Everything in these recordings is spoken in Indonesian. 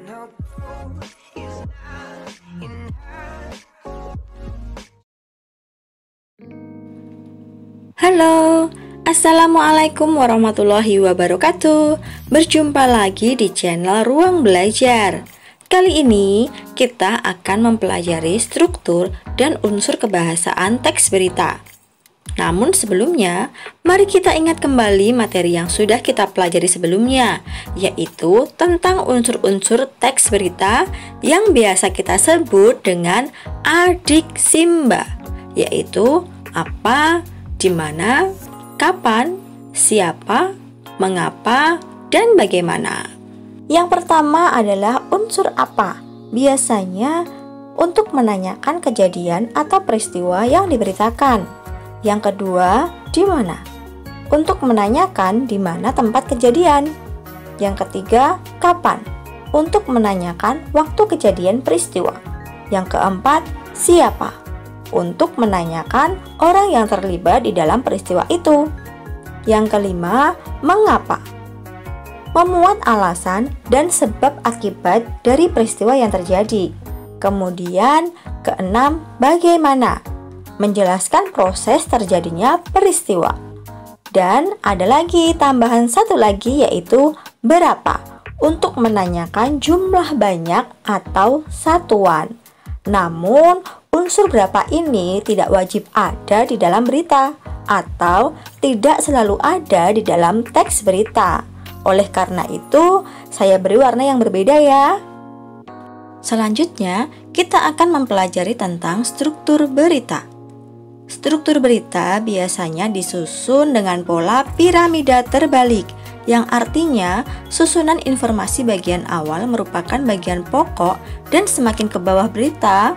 Halo, Assalamualaikum warahmatullahi wabarakatuh. Berjumpa lagi di channel Ruang Belajar. Kali ini kita akan mempelajari struktur dan unsur kebahasaan teks berita. Namun sebelumnya, mari kita ingat kembali materi yang sudah kita pelajari sebelumnya, yaitu tentang unsur-unsur teks berita yang biasa kita sebut dengan adiksimba, yaitu apa, di mana, kapan, siapa, mengapa, dan bagaimana. Yang pertama adalah unsur apa. Biasanya untuk menanyakan kejadian atau peristiwa yang diberitakan. Yang kedua, di mana? Untuk menanyakan di mana tempat kejadian. Yang ketiga, kapan? Untuk menanyakan waktu kejadian peristiwa. Yang keempat, siapa? Untuk menanyakan orang yang terlibat di dalam peristiwa itu. Yang kelima, mengapa? Memuat alasan dan sebab akibat dari peristiwa yang terjadi. Kemudian, keenam, bagaimana? Menjelaskan proses terjadinya peristiwa. Dan ada lagi tambahan satu lagi, yaitu berapa, untuk menanyakan jumlah banyak atau satuan. Namun unsur berapa ini tidak wajib ada di dalam berita atau tidak selalu ada di dalam teks berita. Oleh karena itu, saya beri warna yang berbeda ya. Selanjutnya, kita akan mempelajari tentang struktur berita. Struktur berita biasanya disusun dengan pola piramida terbalik, yang artinya susunan informasi bagian awal merupakan bagian pokok dan semakin ke bawah berita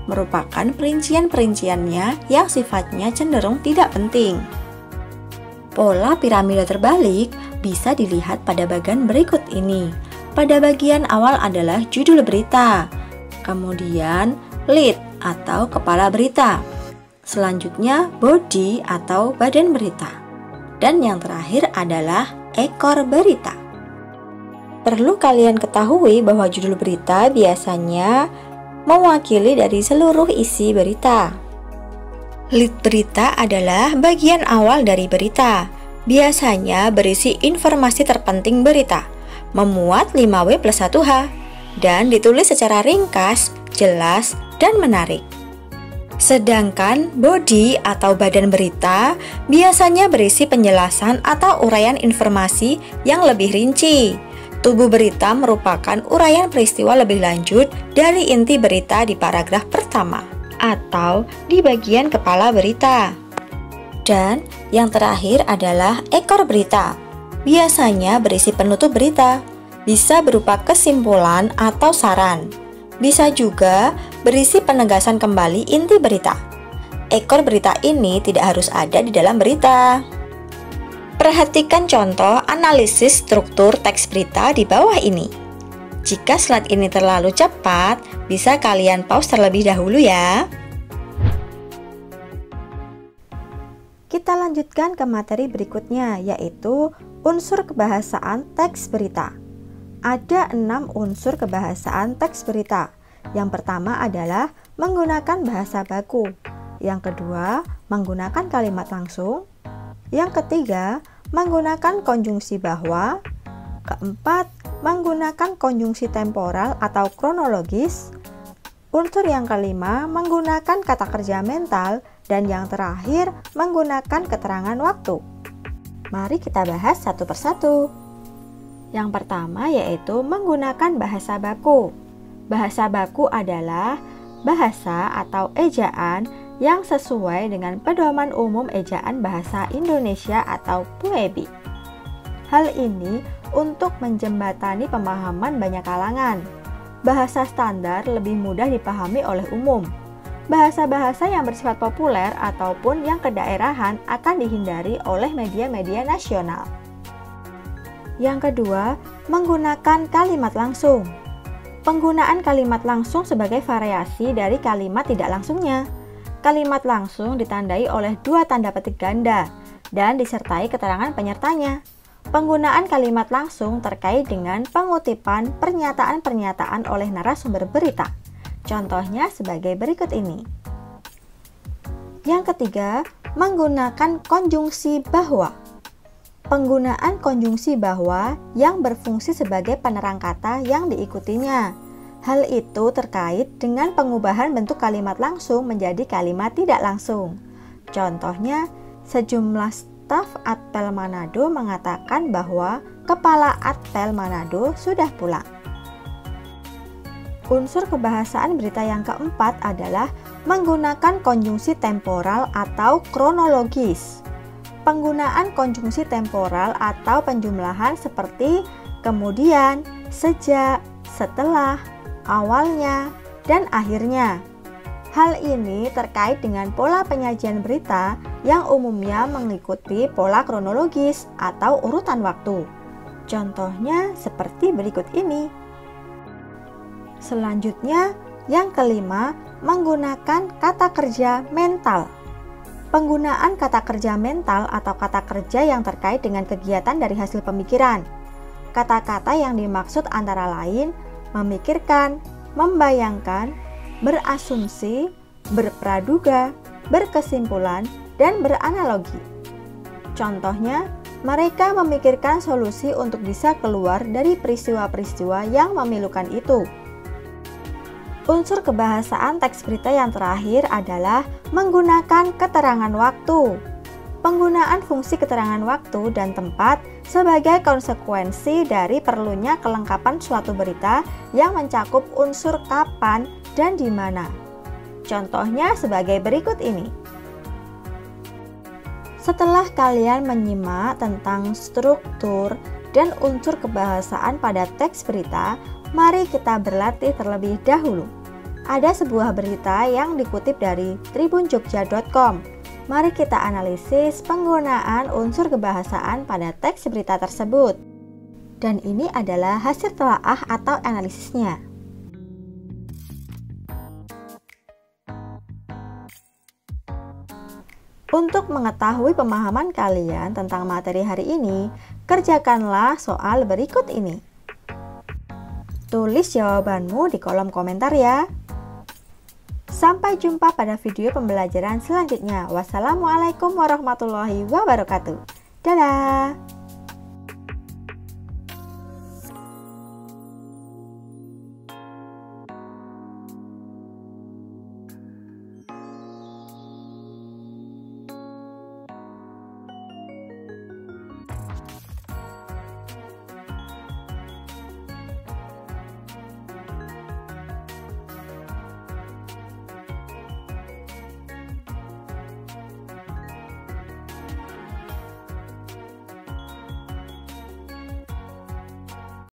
merupakan perincian-perinciannya yang sifatnya cenderung tidak penting. Pola piramida terbalik bisa dilihat pada bagian berikut ini. Pada bagian awal adalah judul berita, kemudian lead atau kepala berita, selanjutnya body atau badan berita, dan yang terakhir adalah ekor berita. Perlu kalian ketahui bahwa judul berita biasanya mewakili dari seluruh isi berita. Lead berita adalah bagian awal dari berita. Biasanya berisi informasi terpenting berita, memuat 5W+1H, dan ditulis secara ringkas, jelas, dan menarik. Sedangkan body atau badan berita biasanya berisi penjelasan atau uraian informasi yang lebih rinci. Tubuh berita merupakan uraian peristiwa lebih lanjut dari inti berita di paragraf pertama atau di bagian kepala berita. Dan yang terakhir adalah ekor berita. Biasanya berisi penutup berita, bisa berupa kesimpulan atau saran. Bisa juga berisi penegasan kembali inti berita. Ekor berita ini tidak harus ada di dalam berita. Perhatikan contoh analisis struktur teks berita di bawah ini. Jika slide ini terlalu cepat, bisa kalian pause terlebih dahulu ya. Kita lanjutkan ke materi berikutnya, yaitu unsur kebahasaan teks berita. Ada 6 unsur kebahasaan teks berita. Yang pertama adalah menggunakan bahasa baku. Yang kedua, menggunakan kalimat langsung. Yang ketiga, menggunakan konjungsi bahwa. Keempat, menggunakan konjungsi temporal atau kronologis. Unsur yang kelima, menggunakan kata kerja mental. Dan yang terakhir, menggunakan keterangan waktu. Mari kita bahas satu persatu. Yang pertama yaitu menggunakan bahasa baku. Bahasa baku adalah bahasa atau ejaan yang sesuai dengan pedoman umum ejaan bahasa Indonesia atau PUEBI. Hal ini untuk menjembatani pemahaman banyak kalangan. Bahasa standar lebih mudah dipahami oleh umum. Bahasa-bahasa yang bersifat populer ataupun yang kedaerahan akan dihindari oleh media-media nasional. Yang kedua, menggunakan kalimat langsung. Penggunaan kalimat langsung sebagai variasi dari kalimat tidak langsungnya. Kalimat langsung ditandai oleh 2 tanda petik ganda dan disertai keterangan penyertanya. Penggunaan kalimat langsung terkait dengan pengutipan pernyataan-pernyataan oleh narasumber berita. Contohnya sebagai berikut ini. Yang ketiga, menggunakan konjungsi bahwa. Penggunaan konjungsi bahwa yang berfungsi sebagai penerang kata yang diikutinya. Hal itu terkait dengan pengubahan bentuk kalimat langsung menjadi kalimat tidak langsung. Contohnya, sejumlah staf Atpel Manado mengatakan bahwa kepala Atpel Manado sudah pulang. Unsur kebahasaan berita yang keempat adalah menggunakan konjungsi temporal atau kronologis. Penggunaan konjungsi temporal atau penjumlahan seperti kemudian, sejak, setelah, awalnya, dan akhirnya. Hal ini terkait dengan pola penyajian berita yang umumnya mengikuti pola kronologis atau urutan waktu. Contohnya seperti berikut ini. Selanjutnya, yang kelima, menggunakan kata kerja mental. Penggunaan kata kerja mental atau kata kerja yang terkait dengan kegiatan dari hasil pemikiran. Kata-kata yang dimaksud antara lain memikirkan, membayangkan, berasumsi, berpraduga, berkesimpulan, dan beranalogi. Contohnya, mereka memikirkan solusi untuk bisa keluar dari peristiwa-peristiwa yang memilukan itu. Unsur kebahasaan teks berita yang terakhir adalah menggunakan keterangan waktu. Penggunaan fungsi keterangan waktu dan tempat sebagai konsekuensi dari perlunya kelengkapan suatu berita yang mencakup unsur kapan dan di mana. Contohnya sebagai berikut ini. Setelah kalian menyimak tentang struktur dan unsur kebahasaan pada teks berita, mari kita berlatih terlebih dahulu. Ada sebuah berita yang dikutip dari tribunjogja.com. Mari kita analisis penggunaan unsur kebahasaan pada teks berita tersebut. Dan ini adalah hasil telaah atau analisisnya. Untuk mengetahui pemahaman kalian tentang materi hari ini, kerjakanlah soal berikut ini. Tulis jawabanmu di kolom komentar ya. Sampai jumpa pada video pembelajaran selanjutnya. Wassalamualaikum warahmatullahi wabarakatuh. Dadah!